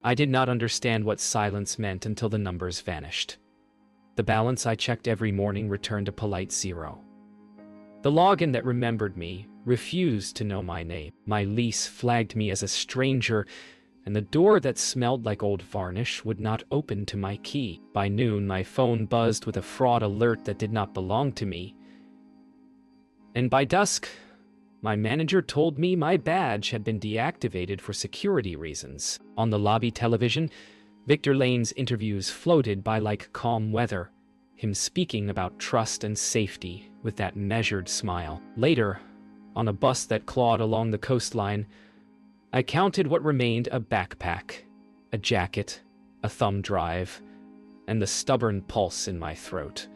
I did not understand what silence meant until the numbers vanished. The balance I checked every morning returned a polite 0. The login that remembered me refused to know my name. My lease flagged me as a stranger, and the door that smelled like old varnish would not open to my key. By noon, my phone buzzed with a fraud alert that did not belong to me. And by dusk, my manager told me my badge had been deactivated for security reasons. On the lobby television, Victor Lane's interviews floated by like calm weather, him speaking about trust and safety with that measured smile. Later, on a bus that clawed along the coastline, I counted what remained: a backpack, a jacket, a thumb drive, and the stubborn pulse in my throat.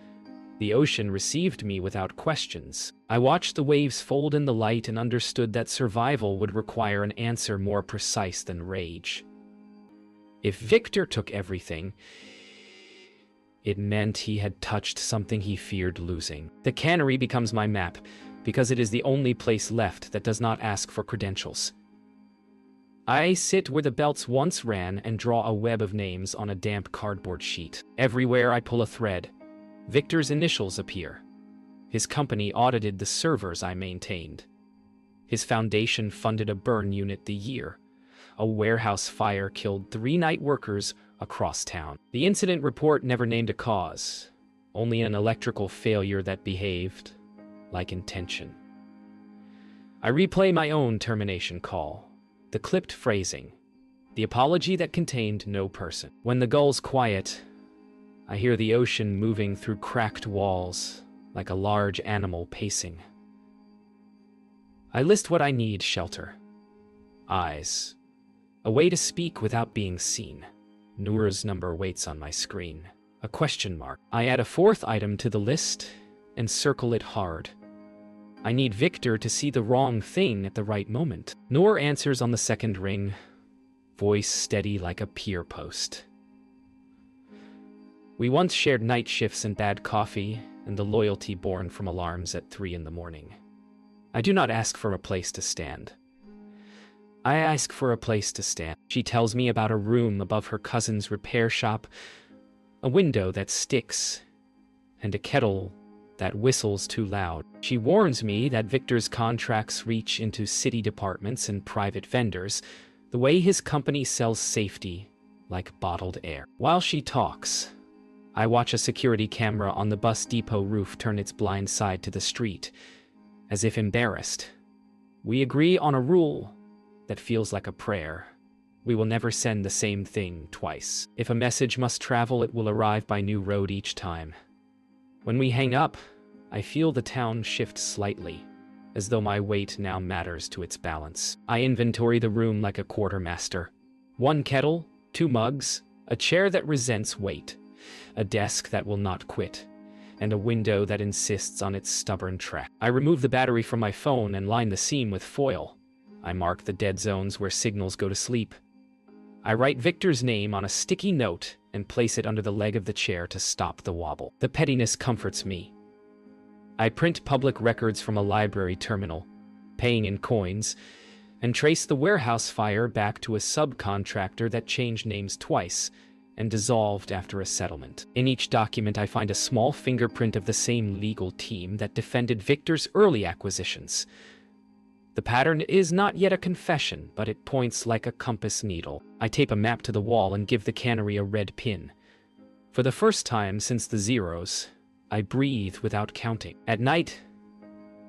The ocean received me without questions. I watched the waves fold in the light and understood that survival would require an answer more precise than rage. If Victor took everything, it meant he had touched something he feared losing. The cannery becomes my map, because it is the only place left that does not ask for credentials. I sit where the belts once ran and draw a web of names on a damp cardboard sheet. Everywhere I pull a thread, Victor's initials appear. His company audited the servers I maintained. His foundation funded a burn unit the year. A warehouse fire killed 3 night workers across town. The incident report never named a cause, only an electrical failure that behaved like intention. I replay my own termination call, the clipped phrasing, the apology that contained no person. When the gulls quiet, I hear the ocean moving through cracked walls like a large animal pacing. I list what I need: shelter, eyes, a way to speak without being seen. Noor's number waits on my screen, a question mark. I add a 4th item to the list and circle it hard. I need Victor to see the wrong thing at the right moment. Noor answers on the 2nd ring, voice steady like a pier post. We once shared night shifts and bad coffee, and the loyalty born from alarms at 3 in the morning. I do not ask for a place to stand. I ask for a place to stand. She tells me about a room above her cousin's repair shop, a window that sticks, and a kettle that whistles too loud. She warns me that Victor's contracts reach into city departments and private vendors, the way his company sells safety like bottled air. While she talks, I watch a security camera on the bus depot roof turn its blind side to the street, as if embarrassed. We agree on a rule that feels like a prayer. We will never send the same thing twice. If a message must travel, it will arrive by new road each time. When we hang up, I feel the town shift slightly, as though my weight now matters to its balance. I inventory the room like a quartermaster. 1 kettle, 2 mugs, a chair that resents weight, a desk that will not quit, and a window that insists on its stubborn track. I remove the battery from my phone and line the seam with foil. I mark the dead zones where signals go to sleep. I write Victor's name on a sticky note and place it under the leg of the chair to stop the wobble. The pettiness comforts me. I print public records from a library terminal, paying in coins, and trace the warehouse fire back to a subcontractor that changed names twice and dissolved after a settlement. In each document, I find a small fingerprint of the same legal team that defended Victor's early acquisitions. The pattern is not yet a confession, but it points like a compass needle. I tape a map to the wall and give the cannery a red pin. For the first time since the zeros, I breathe without counting. At night,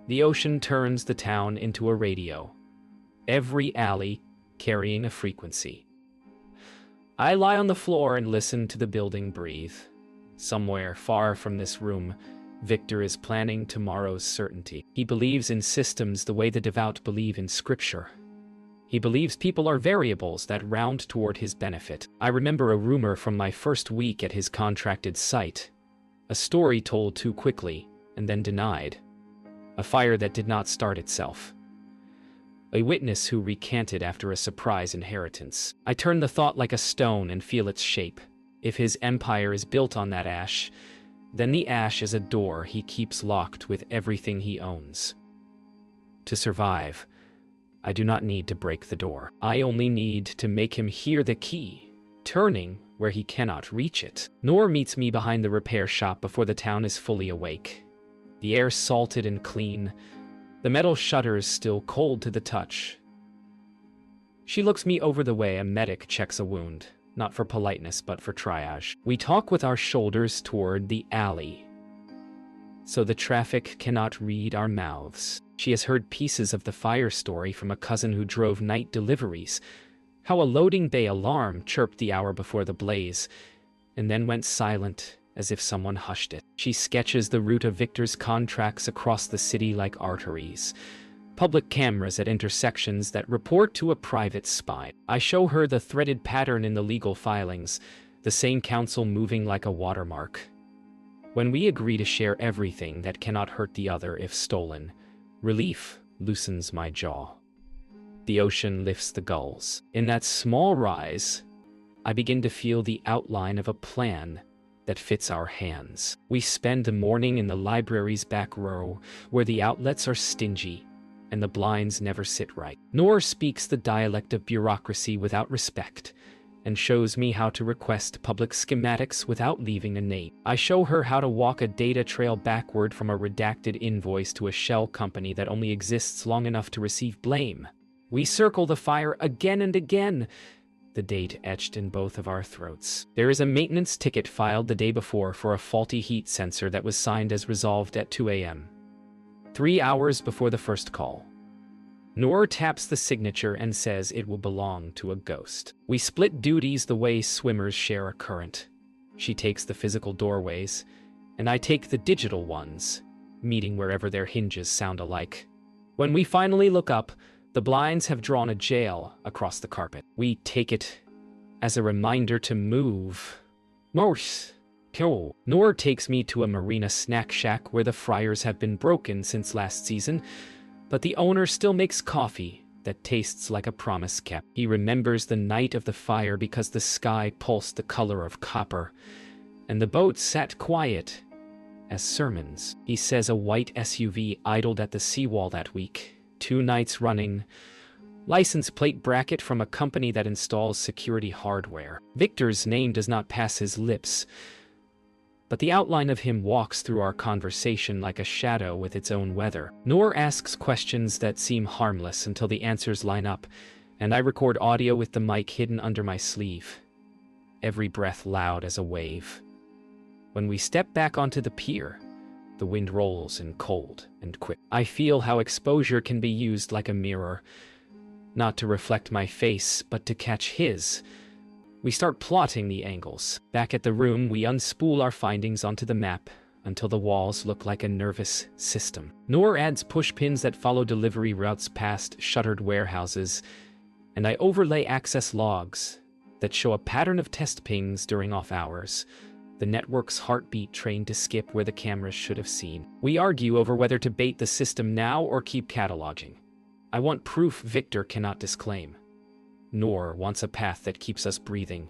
the ocean turns the town into a radio, every alley carrying a frequency. I lie on the floor and listen to the building breathe. Somewhere far from this room, Victor is planning tomorrow's certainty. He believes in systems the way the devout believe in scripture. He believes people are variables that round toward his benefit. I remember a rumor from my first week at his contracted site. A story told too quickly and then denied. A fire that did not start itself. A witness who recanted after a surprise inheritance. I turn the thought like a stone and feel its shape. If his empire is built on that ash, then the ash is a door he keeps locked with everything he owns. To survive, I do not need to break the door. I only need to make him hear the key turning where he cannot reach it. Noor meets me behind the repair shop before the town is fully awake. The air salted and clean, the metal shutters still cold to the touch. She looks me over the way a medic checks a wound, not for politeness but for triage. We talk with our shoulders toward the alley, so the traffic cannot read our mouths. She has heard pieces of the fire story from a cousin who drove night deliveries, how a loading bay alarm chirped the hour before the blaze, and then went silent as if someone hushed it. She sketches the route of Victor's contracts across the city like arteries, public cameras at intersections that report to a private spy. I show her the threaded pattern in the legal filings, the same counsel moving like a watermark. When we agree to share everything that cannot hurt the other if stolen, relief loosens my jaw. The ocean lifts the gulls. In that small rise, I begin to feel the outline of a plan that fits our hands. We spend the morning in the library's back row, where the outlets are stingy and the blinds never sit right. Noor speaks the dialect of bureaucracy without respect, and shows me how to request public schematics without leaving a name. I show her how to walk a data trail backward from a redacted invoice to a shell company that only exists long enough to receive blame. We circle the fire again and again, the date etched in both of our throats. There is a maintenance ticket filed the day before for a faulty heat sensor that was signed as resolved at 2 a.m., 3 hours before the first call. Noor taps the signature and says it will belong to a ghost. We split duties the way swimmers share a current. She takes the physical doorways, and I take the digital ones, meeting wherever their hinges sound alike. When we finally look up, the blinds have drawn a jail across the carpet. We take it as a reminder to move. Noor takes me to a marina snack shack where the fryers have been broken since last season, but the owner still makes coffee that tastes like a promise kept. He remembers the night of the fire because the sky pulsed the color of copper, and the boat sat quiet as sermons. He says a white SUV idled at the seawall that week, 2 nights running. License plate bracket from a company that installs security hardware. Victor's name does not pass his lips, but the outline of him walks through our conversation like a shadow with its own weather. Noor asks questions that seem harmless until the answers line up, and I record audio with the mic hidden under my sleeve, every breath loud as a wave. When we step back onto the pier, the wind rolls in cold and quick. I feel how exposure can be used like a mirror, not to reflect my face, but to catch his. We start plotting the angles. Back at the room, we unspool our findings onto the map until the walls look like a nervous system. Noor adds pushpins that follow delivery routes past shuttered warehouses, and I overlay access logs that show a pattern of test pings during off hours, the network's heartbeat trained to skip where the cameras should have seen. We argue over whether to bait the system now or keep cataloging. I want proof Victor cannot disclaim. Noor wants a path that keeps us breathing.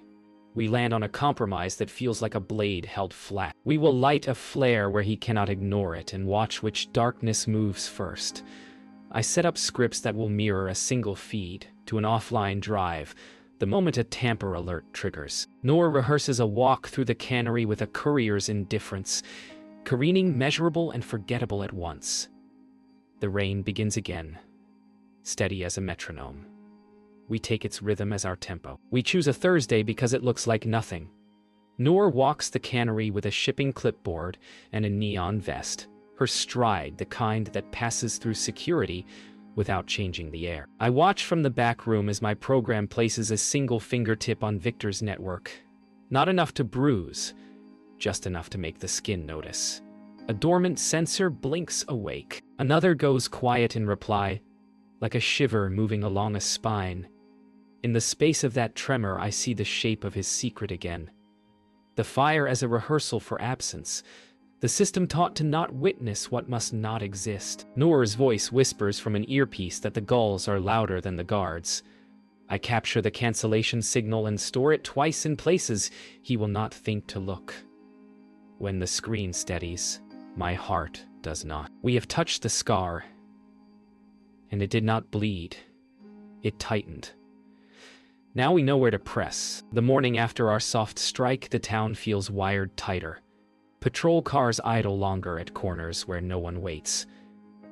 We land on a compromise that feels like a blade held flat. We will light a flare where he cannot ignore it and watch which darkness moves first. I set up scripts that will mirror a single feed to an offline drive the moment a tamper alert triggers. Noor rehearses a walk through the cannery with a courier's indifference, careening measurable and forgettable at once. The rain begins again, steady as a metronome. We take its rhythm as our tempo. We choose a Thursday because it looks like nothing. Noor walks the cannery with a shipping clipboard and a neon vest, her stride the kind that passes through security without changing the air. I watch from the back room as my program places a single fingertip on Victor's network. Not enough to bruise, just enough to make the skin notice. A dormant sensor blinks awake. Another goes quiet in reply, like a shiver moving along a spine. In the space of that tremor, I see the shape of his secret again. The fire as a rehearsal for absence. The system taught to not witness what must not exist. Noor's voice whispers from an earpiece that the gulls are louder than the guards. I capture the cancellation signal and store it twice in places he will not think to look. When the screen steadies, my heart does not. We have touched the scar, and it did not bleed. It tightened. Now we know where to press. The morning after our soft strike, the town feels wired tighter. Patrol cars idle longer at corners where no one waits.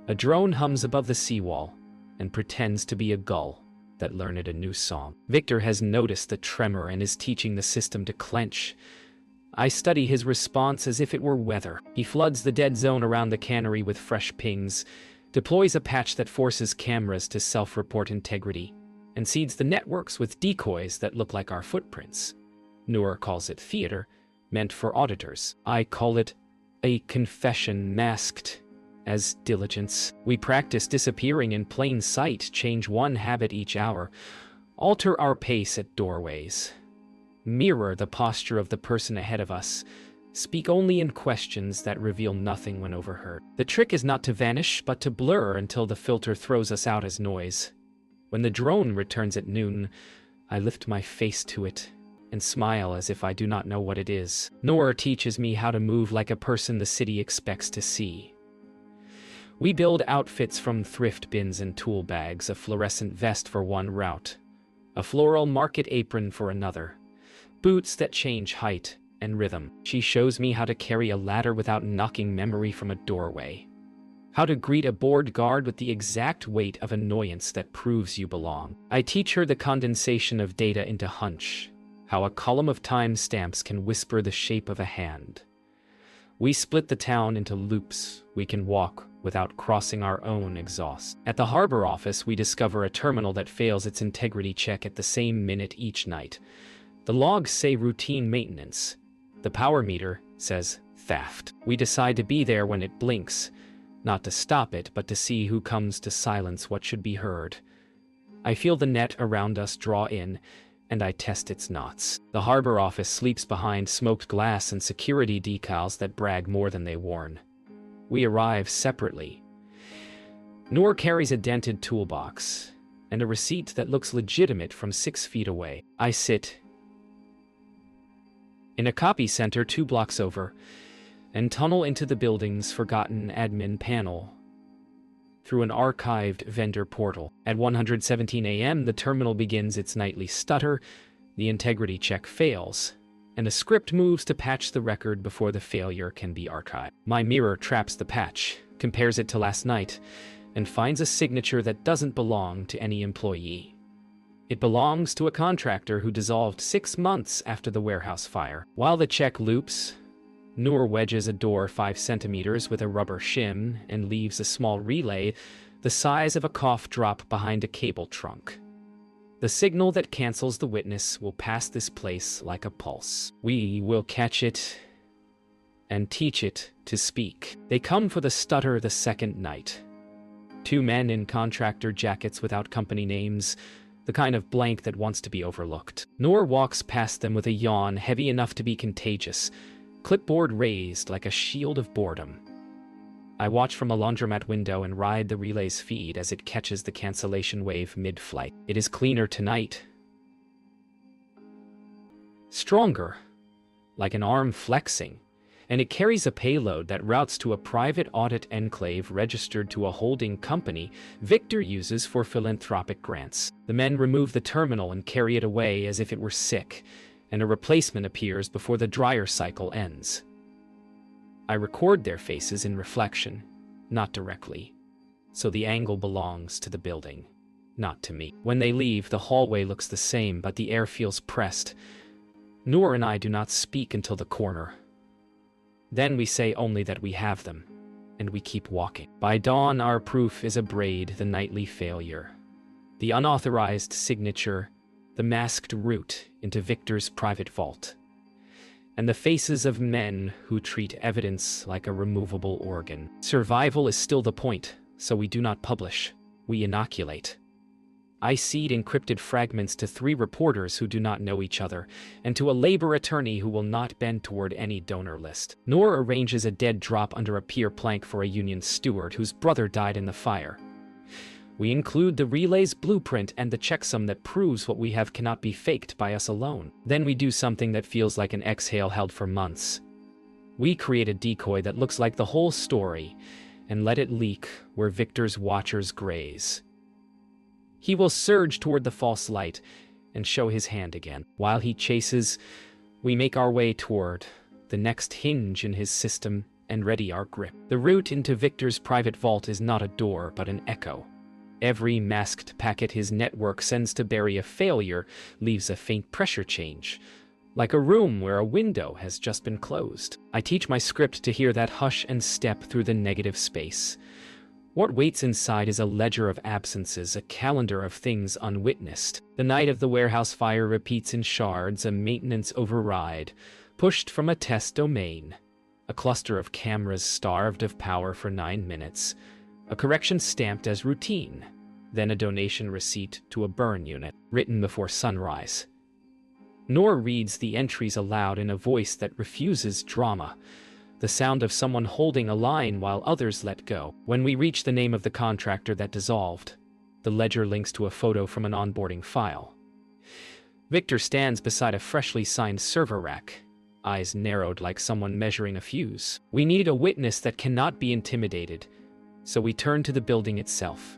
A drone hums above the seawall and pretends to be a gull that learned a new song. Victor has noticed the tremor and is teaching the system to clench. I study his response as if it were weather. He floods the dead zone around the cannery with fresh pings, deploys a patch that forces cameras to self-report integrity, and seeds the networks with decoys that look like our footprints. Noor calls it theater, meant for auditors. I call it a confession masked as diligence. We practice disappearing in plain sight, change one habit each hour, alter our pace at doorways, mirror the posture of the person ahead of us, speak only in questions that reveal nothing when overheard. The trick is not to vanish, but to blur until the filter throws us out as noise. When the drone returns at noon, I lift my face to it and smile as if I do not know what it is. Noor teaches me how to move like a person the city expects to see. We build outfits from thrift bins and tool bags, a fluorescent vest for one route, a floral market apron for another, boots that change height and rhythm. She shows me how to carry a ladder without knocking memory from a doorway, how to greet a bored guard with the exact weight of annoyance that proves you belong. I teach her the condensation of data into hunch, how a column of timestamps can whisper the shape of a hand. We split the town into loops we can walk without crossing our own exhaust. At the harbor office, we discover a terminal that fails its integrity check at the same minute each night. The logs say routine maintenance. The power meter says theft. We decide to be there when it blinks, not to stop it, but to see who comes to silence what should be heard. I feel the net around us draw in, and I test its knots. The harbor office sleeps behind smoked glass and security decals that brag more than they warn. We arrive separately. Noor carries a dented toolbox and a receipt that looks legitimate from 6 feet away. I sit in a copy center 2 blocks over and tunnel into the building's forgotten admin panel through an archived vendor portal. At 1:17 a.m., the terminal begins its nightly stutter, the integrity check fails, and a script moves to patch the record before the failure can be archived. My mirror traps the patch, compares it to last night, and finds a signature that doesn't belong to any employee. It belongs to a contractor who dissolved 6 months after the warehouse fire. While the check loops, Noor wedges a door 5 centimeters with a rubber shim and leaves a small relay the size of a cough drop behind a cable trunk. The signal that cancels the witness will pass this place like a pulse. We will catch it and teach it to speak. They come for the stutter the second night. 2 men in contractor jackets without company names, the kind of blank that wants to be overlooked. Noor walks past them with a yawn heavy enough to be contagious, clipboard raised like a shield of boredom. I watch from a laundromat window and ride the relay's feed as it catches the cancellation wave mid-flight. It is cleaner tonight. Stronger, like an arm flexing, and it carries a payload that routes to a private audit enclave registered to a holding company Victor uses for philanthropic grants. The men remove the terminal and carry it away as if it were sick, and a replacement appears before the dryer cycle ends. I record their faces in reflection, not directly, so the angle belongs to the building, not to me. When they leave, the hallway looks the same, but the air feels pressed. Noor and I do not speak until the corner. Then we say only that we have them, and we keep walking. By dawn, our proof is a braid, the nightly failure, the unauthorized signature, the masked route into Victor's private vault, and the faces of men who treat evidence like a removable organ. Survival is still the point, so we do not publish, we inoculate. I seed encrypted fragments to 3 reporters who do not know each other, and to a labor attorney who will not bend toward any donor list. Noor arranges a dead drop under a pier plank for a union steward whose brother died in the fire. We include the relay's blueprint and the checksum that proves what we have cannot be faked by us alone. Then we do something that feels like an exhale held for months. We create a decoy that looks like the whole story, and let it leak where Victor's watchers graze. He will surge toward the false light, and show his hand again. While he chases, we make our way toward the next hinge in his system and ready our grip. The route into Victor's private vault is not a door, but an echo. Every masked packet his network sends to bury a failure leaves a faint pressure change, like a room where a window has just been closed. I teach my script to hear that hush and step through the negative space. What waits inside is a ledger of absences, a calendar of things unwitnessed. The night of the warehouse fire repeats in shards, a maintenance override, pushed from a test domain. A cluster of cameras starved of power for 9 minutes. A correction stamped as routine. Then a donation receipt to a burn unit, written before sunrise. Noor reads the entries aloud in a voice that refuses drama. The sound of someone holding a line while others let go. When we reach the name of the contractor that dissolved, the ledger links to a photo from an onboarding file. Victor stands beside a freshly signed server rack, eyes narrowed like someone measuring a fuse. We need a witness that cannot be intimidated, so we turn to the building itself.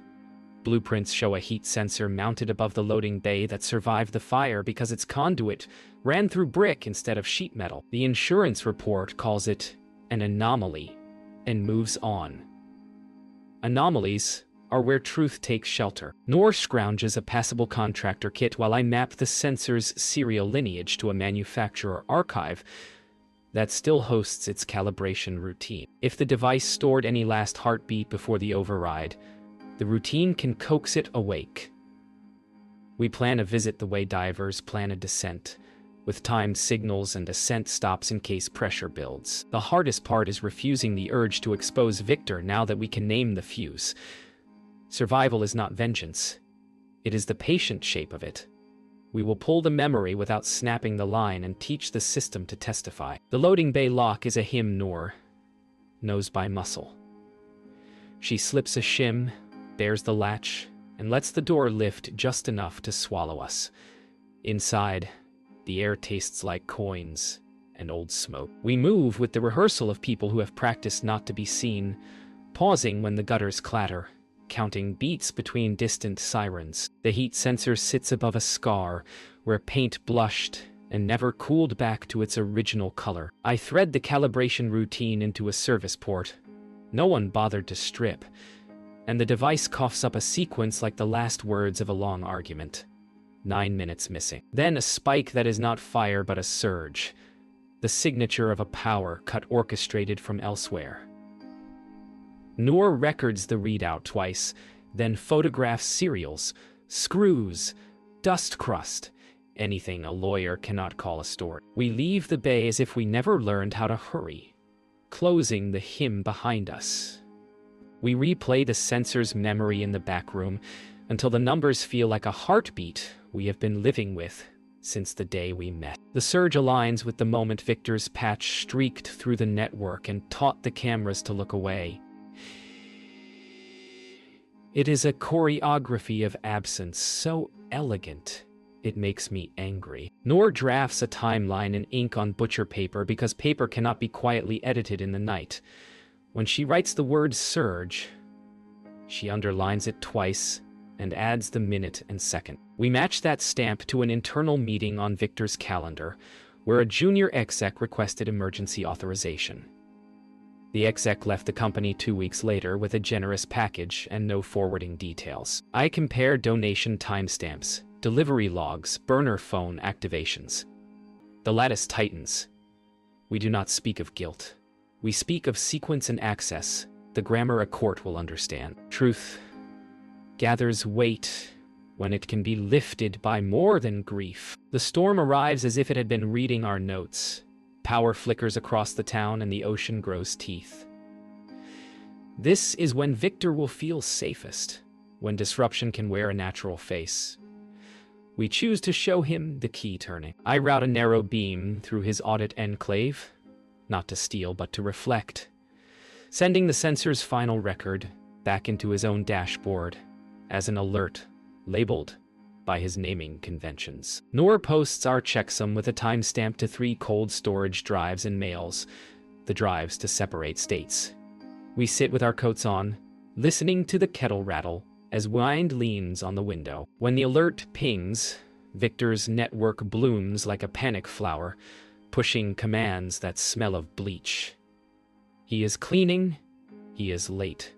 Blueprints show a heat sensor mounted above the loading bay that survived the fire because its conduit ran through brick instead of sheet metal. The insurance report calls it an anomaly and moves on. Anomalies are where truth takes shelter. Noor scrounges a passable contractor kit while I map the sensor's serial lineage to a manufacturer archive that still hosts its calibration routine. If the device stored any last heartbeat before the override, the routine can coax it awake. We plan a visit the way divers plan a descent, with timed signals and ascent stops in case pressure builds. The hardest part is refusing the urge to expose Victor now that we can name the fuse. Survival is not vengeance. It is the patient shape of it. We will pull the memory without snapping the line and teach the system to testify. The loading bay lock is a him Noor knows by muscle. She slips a shim, bears the latch, and lets the door lift just enough to swallow us. Inside, the air tastes like coins and old smoke. We move with the rehearsal of people who have practiced not to be seen, pausing when the gutters clatter, counting beats between distant sirens. The heat sensor sits above a scar where paint blushed and never cooled back to its original color. I thread the calibration routine into a service port. No one bothered to strip, and the device coughs up a sequence like the last words of a long argument. 9 minutes missing. Then a spike that is not fire but a surge, the signature of a power cut orchestrated from elsewhere. Noor records the readout twice, then photographs serials, screws, dust crust, anything a lawyer cannot call a story. We leave the bay as if we never learned how to hurry, closing the hymn behind us. We replay the sensor's memory in the back room until the numbers feel like a heartbeat we have been living with since the day we met. The surge aligns with the moment Victor's patch streaked through the network and taught the cameras to look away. It is a choreography of absence so elegant, it makes me angry. Noor drafts a timeline in ink on butcher paper because paper cannot be quietly edited in the night. When she writes the word surge, she underlines it twice and adds the minute and second. We match that stamp to an internal meeting on Victor's calendar, where a junior exec requested emergency authorization. The exec left the company 2 weeks later with a generous package and no forwarding details. I compare donation timestamps, delivery logs, burner phone activations. The lattice tightens. We do not speak of guilt. We speak of sequence and access, the grammar a court will understand. Truth gathers weight when it can be lifted by more than grief. The storm arrives as if it had been reading our notes. Power flickers across the town and the ocean grows teeth. This is when Victor will feel safest, when disruption can wear a natural face. We choose to show him the key turning. I route a narrow beam through his audit enclave, not to steal but to reflect, sending the sensor's final record back into his own dashboard as an alert, labeled by his naming conventions. Noor posts our checksum with a timestamp to 3 cold storage drives and mails, the drives to separate states. We sit with our coats on, listening to the kettle rattle as wind leans on the window. When the alert pings, Victor's network blooms like a panic flower, pushing commands that smell of bleach. He is cleaning, he is late.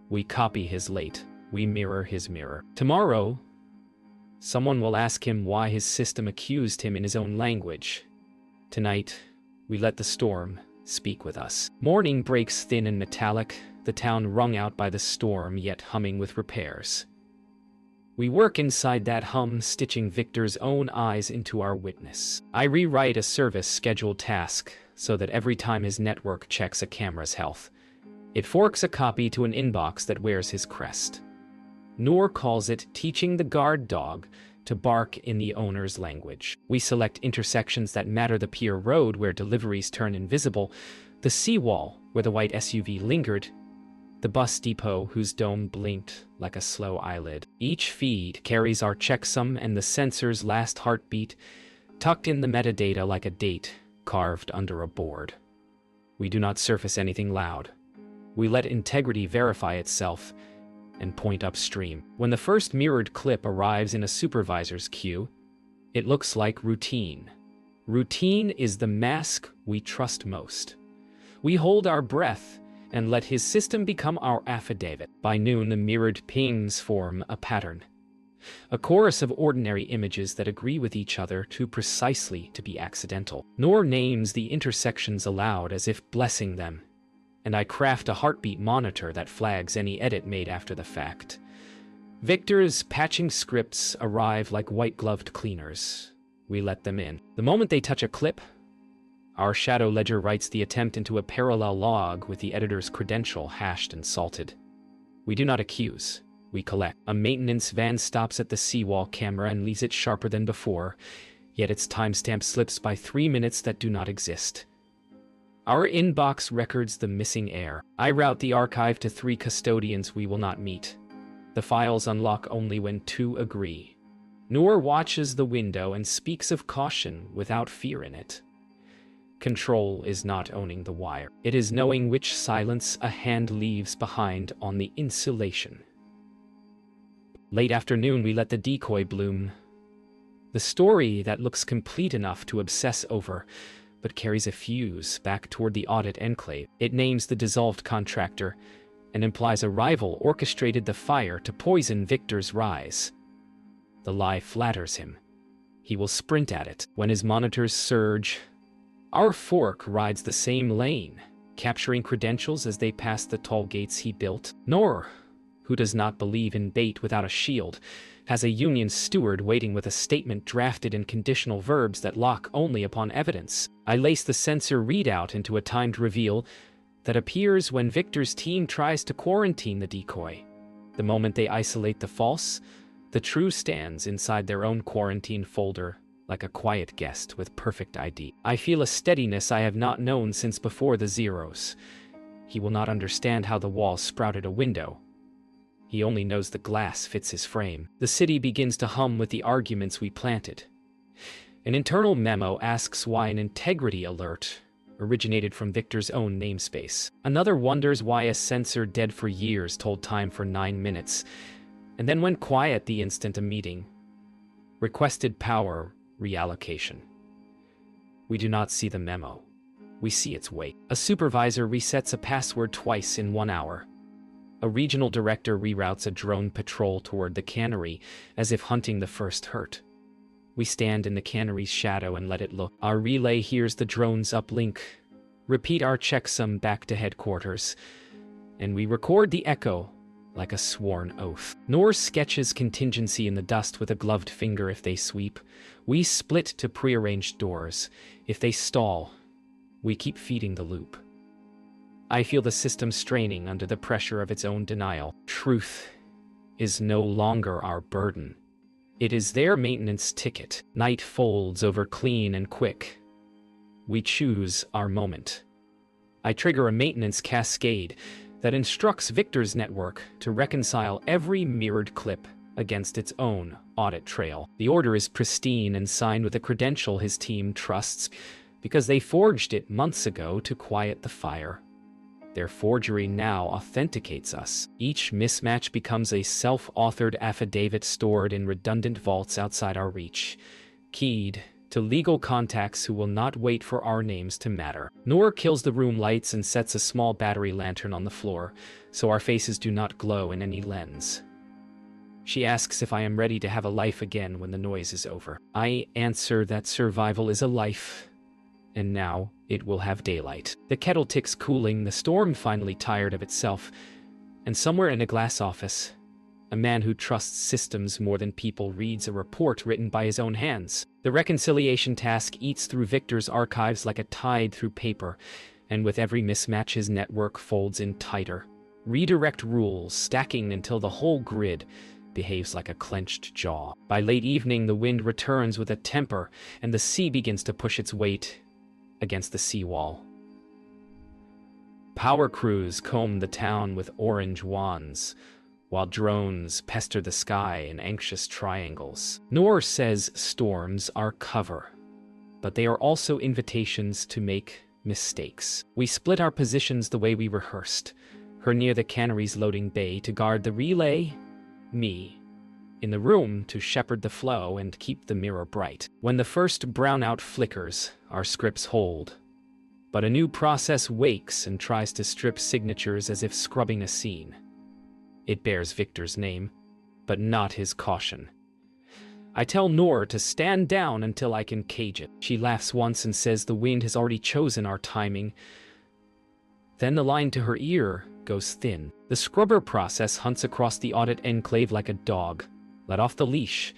We copy his late, we mirror his mirror. Tomorrow, someone will ask him why his system accused him in his own language. Tonight, we let the storm speak with us. Morning breaks thin and metallic, the town wrung out by the storm yet humming with repairs. We work inside that hum, stitching Victor's own eyes into our witness. I rewrite a service scheduled task so that every time his network checks a camera's health, it forks a copy to an inbox that wears his crest. Noor calls it teaching the guard dog to bark in the owner's language. We select intersections that matter: the pier road where deliveries turn invisible, the seawall where the white SUV lingered, the bus depot whose dome blinked like a slow eyelid. Each feed carries our checksum and the sensor's last heartbeat, tucked in the metadata like a date carved under a board. We do not surface anything loud. We let integrity verify itself and point upstream. When the first mirrored clip arrives in a supervisor's queue, it looks like routine. Routine is the mask we trust most. We hold our breath and let his system become our affidavit. By noon, the mirrored pings form a pattern, a chorus of ordinary images that agree with each other too precisely to be accidental. Noor names the intersections aloud as if blessing them, and I craft a heartbeat monitor that flags any edit made after the fact. Victor's patching scripts arrive like white-gloved cleaners. We let them in. The moment they touch a clip, our shadow ledger writes the attempt into a parallel log with the editor's credential hashed and salted. We do not accuse, we collect. A maintenance van stops at the seawall camera and leaves it sharper than before, yet its timestamp slips by 3 minutes that do not exist. Our inbox records the missing air. I route the archive to 3 custodians we will not meet. The files unlock only when 2 agree. Noor watches the window and speaks of caution without fear in it. Control is not owning the wire. It is knowing which silence a hand leaves behind on the insulation. Late afternoon, we let the decoy bloom. The story that looks complete enough to obsess over, but carries a fuse back toward the audit enclave. It names the dissolved contractor and implies a rival orchestrated the fire to poison Victor's rise. The lie flatters him. He will sprint at it. When his monitors surge, our fork rides the same lane, capturing credentials as they pass the tall gates he built. Noor, who does not believe in bait without a shield, has a union steward waiting with a statement drafted in conditional verbs that lock only upon evidence. I lace the sensor readout into a timed reveal that appears when Victor's team tries to quarantine the decoy. The moment they isolate the false, the true stands inside their own quarantine folder, like a quiet guest with perfect ID. I feel a steadiness I have not known since before the zeros. He will not understand how the wall sprouted a window. He only knows the glass fits his frame. The city begins to hum with the arguments we planted. An internal memo asks why an integrity alert originated from Victor's own namespace. Another wonders why a sensor dead for years told time for 9 minutes, and then went quiet the instant a meeting requested power reallocation. We do not see the memo. We see its weight. A supervisor resets a password twice in 1 hour. A regional director reroutes a drone patrol toward the cannery, as if hunting the first hurt. We stand in the cannery's shadow and let it look. Our relay hears the drone's uplink, repeat our checksum back to headquarters, and we record the echo like a sworn oath. Noor sketches contingency in the dust with a gloved finger. If they sweep, we split to prearranged doors. If they stall, we keep feeding the loop. I feel the system straining under the pressure of its own denial. Truth is no longer our burden. It is their maintenance ticket. Night folds over clean and quick. We choose our moment. I trigger a maintenance cascade that instructs Victor's network to reconcile every mirrored clip against its own audit trail. The order is pristine and signed with a credential his team trusts because they forged it months ago to quiet the fire. Their forgery now authenticates us. Each mismatch becomes a self-authored affidavit stored in redundant vaults outside our reach, keyed to legal contacts who will not wait for our names to matter. Noor kills the room lights and sets a small battery lantern on the floor, so our faces do not glow in any lens. She asks if I am ready to have a life again when the noise is over. I answer that survival is a life, and now it will have daylight. The kettle ticks cooling, the storm finally tired of itself, and somewhere in a glass office, a man who trusts systems more than people reads a report written by his own hands. The reconciliation task eats through Victor's archives like a tide through paper, and with every mismatch his network folds in tighter. Redirect rules, stacking until the whole grid behaves like a clenched jaw. By late evening, the wind returns with a temper, and the sea begins to push its weight against the seawall. Power crews comb the town with orange wands, while drones pester the sky in anxious triangles. Noor says storms are cover, but they are also invitations to make mistakes. We split our positions the way we rehearsed, her near the cannery's loading bay to guard the relay, me in the room to shepherd the flow and keep the mirror bright. When the first brownout flickers, our scripts hold, but a new process wakes and tries to strip signatures as if scrubbing a scene. It bears Victor's name, but not his caution. I tell Noor to stand down until I can cage it. She laughs once and says the wind has already chosen our timing. Then the line to her ear goes thin. The scrubber process hunts across the audit enclave like a dog, let off the leash,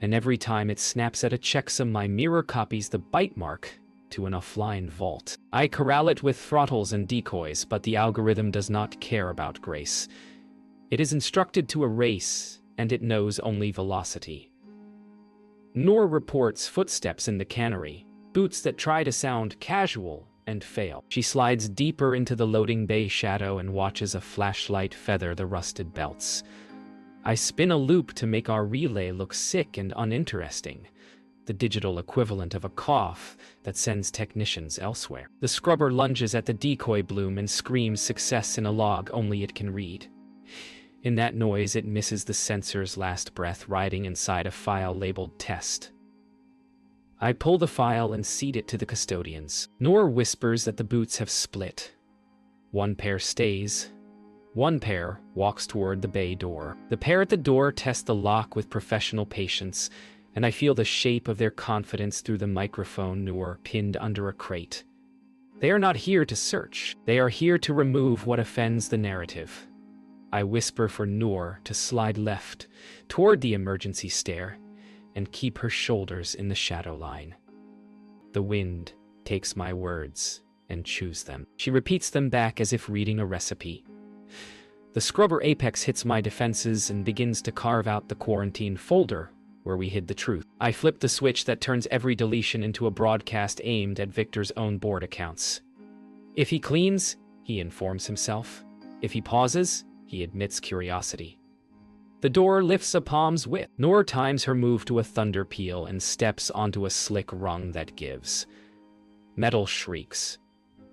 and every time it snaps at a checksum, my mirror copies the bite mark to an offline vault. I corral it with throttles and decoys, but the algorithm does not care about grace. It is instructed to erase, and it knows only velocity. Noor reports footsteps in the cannery, boots that try to sound casual and fail. She slides deeper into the loading bay shadow and watches a flashlight feather the rusted belts. I spin a loop to make our relay look sick and uninteresting, the digital equivalent of a cough that sends technicians elsewhere. The scrubber lunges at the decoy bloom and screams success in a log only it can read. In that noise, it misses the sensor's last breath riding inside a file labeled test. I pull the file and cede it to the custodians. Noor whispers that the boots have split. One pair stays. One pair walks toward the bay door. The pair at the door test the lock with professional patience, and I feel the shape of their confidence through the microphone Noor pinned under a crate. They are not here to search. They are here to remove what offends the narrative. I whisper for Noor to slide left toward the emergency stair and keep her shoulders in the shadow line. The wind takes my words and chews them. She repeats them back as if reading a recipe. The scrubber apex hits my defenses and begins to carve out the quarantine folder where we hid the truth. I flip the switch that turns every deletion into a broadcast aimed at Victor's own board accounts. If he cleans, he informs himself. If he pauses, he admits curiosity. The door lifts a palm's width. Noor times her move to a thunder peal and steps onto a slick rung that gives. Metal shrieks.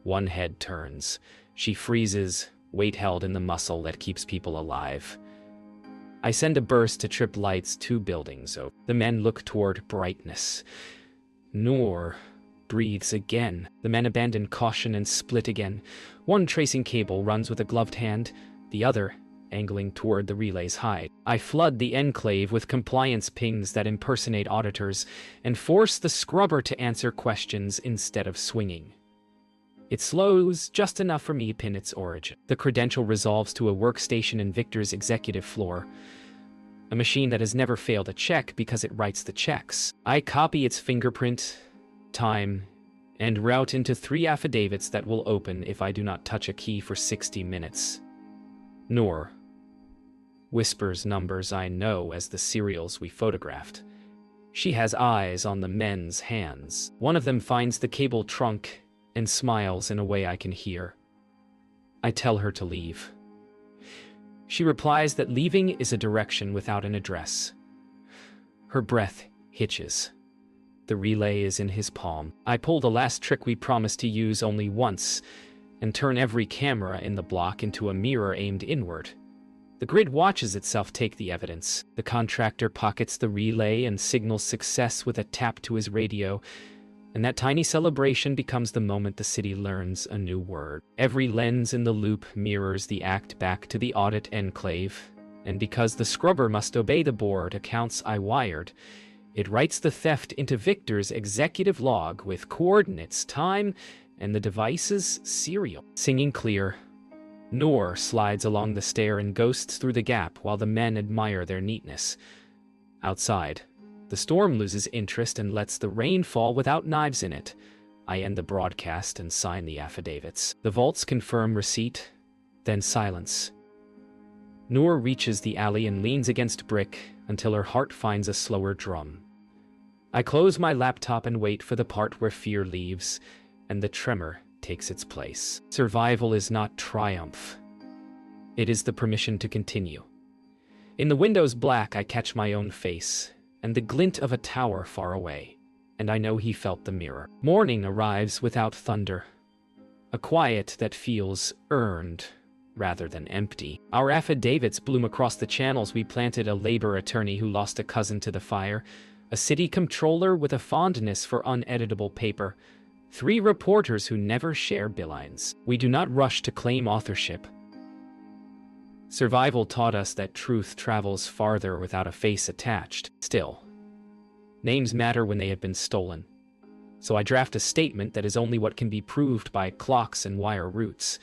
One head turns. She freezes, weight held in the muscle that keeps people alive. I send a burst to trip lights 2 buildings over. The men look toward brightness. Noor breathes again. The men abandon caution and split again. One tracing cable runs with a gloved hand, the other angling toward the relay's hide. I flood the enclave with compliance pings that impersonate auditors and force the scrubber to answer questions instead of swinging. It slows just enough for me to pin its origin. The credential resolves to a workstation in Victor's executive floor, a machine that has never failed a check because it writes the checks. I copy its fingerprint, time, and route into 3 affidavits that will open if I do not touch a key for 60 minutes. Noor whispers numbers I know as the serials we photographed. She has eyes on the men's hands. One of them finds the cable trunk and smiles in a way I can hear. I tell her to leave. She replies that leaving is a direction without an address. Her breath hitches. The relay is in his palm. I pull the last trick we promised to use only once, and turn every camera in the block into a mirror aimed inward. The grid watches itself take the evidence. The contractor pockets the relay and signals success with a tap to his radio, and that tiny celebration becomes the moment the city learns a new word. Every lens in the loop mirrors the act back to the audit enclave, and because the scrubber must obey the board accounts I wired, it writes the theft into Victor's executive log with coordinates, time, and the device's serial. Singing clear, Noor slides along the stair and ghosts through the gap while the men admire their neatness. Outside, the storm loses interest and lets the rain fall without knives in it. I end the broadcast and sign the affidavits. The vaults confirm receipt, then silence. Noor reaches the alley and leans against brick until her heart finds a slower drum. I close my laptop and wait for the part where fear leaves, and the tremor takes its place. Survival is not triumph. It is the permission to continue. In the window's black, I catch my own face, and the glint of a tower far away, and I know he felt the mirror. Morning arrives without thunder, a quiet that feels earned rather than empty. Our affidavits bloom across the channels. We planted a labor attorney who lost a cousin to the fire, a city comptroller with a fondness for uneditable paper, 3 reporters who never share bylines. We do not rush to claim authorship. Survival taught us that truth travels farther without a face attached. Still, names matter when they have been stolen. So I draft a statement that is only what can be proved by clocks and wire roots.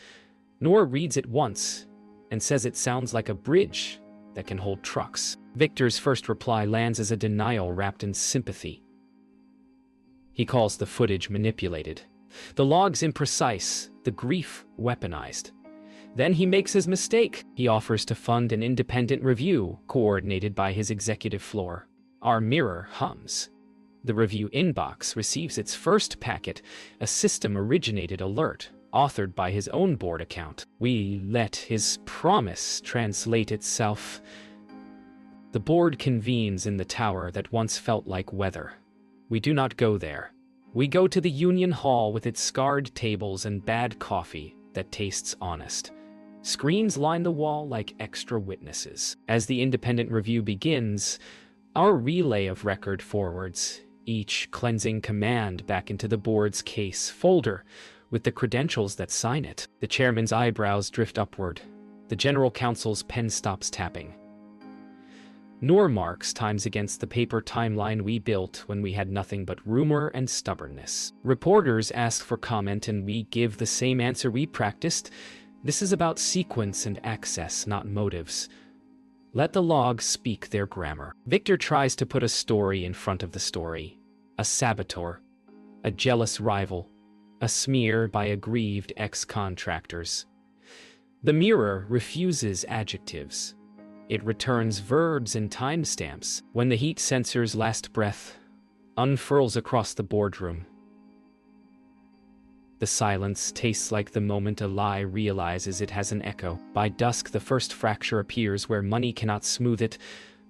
Noor reads it once and says it sounds like a bridge that can hold trucks. Victor's first reply lands as a denial wrapped in sympathy. He calls the footage manipulated, the logs imprecise, the grief weaponized. Then he makes his mistake. He offers to fund an independent review, coordinated by his executive floor. Our mirror hums. The review inbox receives its first packet, a system-originated alert, authored by his own board account. We let his promise translate itself. The board convenes in the tower that once felt like weather. We do not go there. We go to the Union Hall with its scarred tables and bad coffee that tastes honest. Screens line the wall like extra witnesses. As the independent review begins, our relay of record forwards, each cleansing command back into the board's case folder with the credentials that sign it. The chairman's eyebrows drift upward. The general counsel's pen stops tapping. Noor marks times against the paper timeline we built when we had nothing but rumor and stubbornness. Reporters ask for comment and we give the same answer we practiced. This is about sequence and access, not motives. Let the logs speak their grammar. Victor tries to put a story in front of the story. A saboteur, a jealous rival, a smear by aggrieved ex-contractors. The mirror refuses adjectives. It returns verbs and timestamps. When the heat sensor's last breath unfurls across the boardroom, the silence tastes like the moment a lie realizes it has an echo. By dusk, the first fracture appears where money cannot smooth it.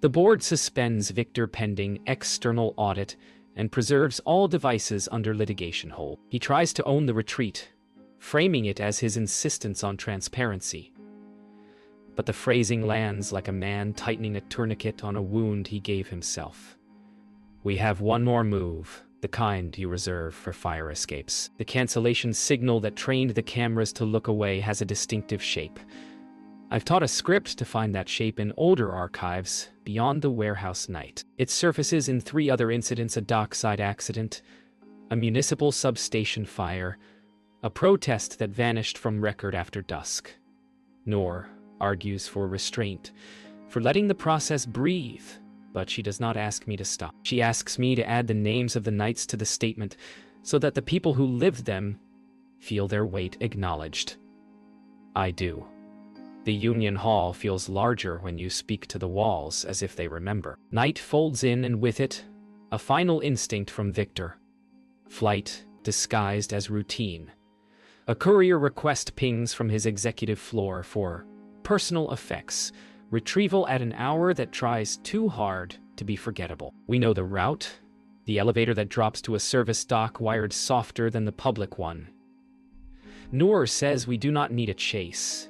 The board suspends Victor pending external audit and preserves all devices under litigation hold. He tries to own the retreat, framing it as his insistence on transparency. But the phrasing lands like a man tightening a tourniquet on a wound he gave himself. We have one more move, the kind you reserve for fire escapes. The cancellation signal that trained the cameras to look away has a distinctive shape. I've taught a script to find that shape in older archives beyond the warehouse night. It surfaces in 3 other incidents: a dockside accident, a municipal substation fire, a protest that vanished from record after dusk. Noor argues for restraint, for letting the process breathe, but she does not ask me to stop. She asks me to add the names of the nights to the statement so that the people who lived them feel their weight acknowledged. I do. The Union Hall feels larger when you speak to the walls as if they remember. Night folds in, and with it, a final instinct from Victor. Flight disguised as routine. A courier request pings from his executive floor for personal effects, retrieval at an hour that tries too hard to be forgettable. We know the route, the elevator that drops to a service dock wired softer than the public one. Noor says we do not need a chase.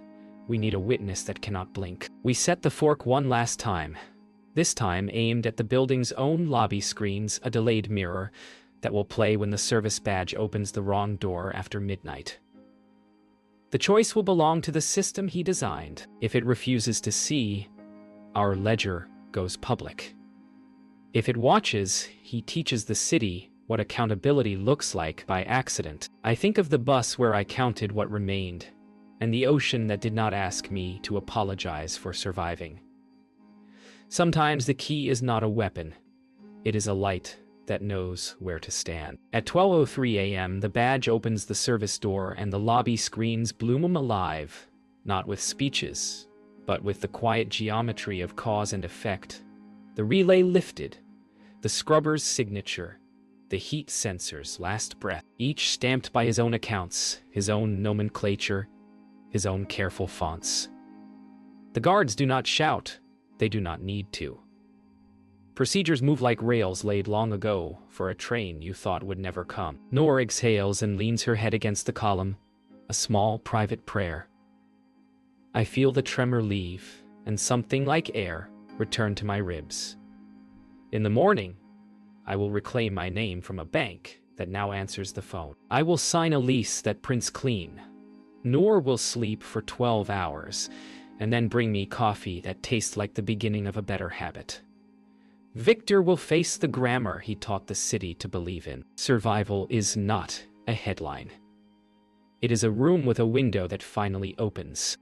We need a witness that cannot blink. We set the fork one last time. This time aimed at the building's own lobby screens, a delayed mirror that will play when the service badge opens the wrong door after midnight. The choice will belong to the system he designed. If it refuses to see, our ledger goes public. If it watches, he teaches the city what accountability looks like by accident. I think of the bus where I counted what remained, and the ocean that did not ask me to apologize for surviving. Sometimes the key is not a weapon. It is a light that knows where to stand. At 12:03 a.m., the badge opens the service door and the lobby screens bloom alive, not with speeches, but with the quiet geometry of cause and effect. The relay lifted, the scrubber's signature, the heat sensor's last breath, each stamped by his own accounts, his own nomenclature, his own careful fonts. The guards do not shout. They do not need to. Procedures move like rails laid long ago for a train you thought would never come. Noor exhales and leans her head against the column, a small private prayer. I feel the tremor leave, and something like air return to my ribs. In the morning, I will reclaim my name from a bank that now answers the phone. I will sign a lease that prints clean. Noor will sleep for 12 hours, and then bring me coffee that tastes like the beginning of a better habit. Victor will face the grammar he taught the city to believe in. Survival is not a headline. It is a room with a window that finally opens.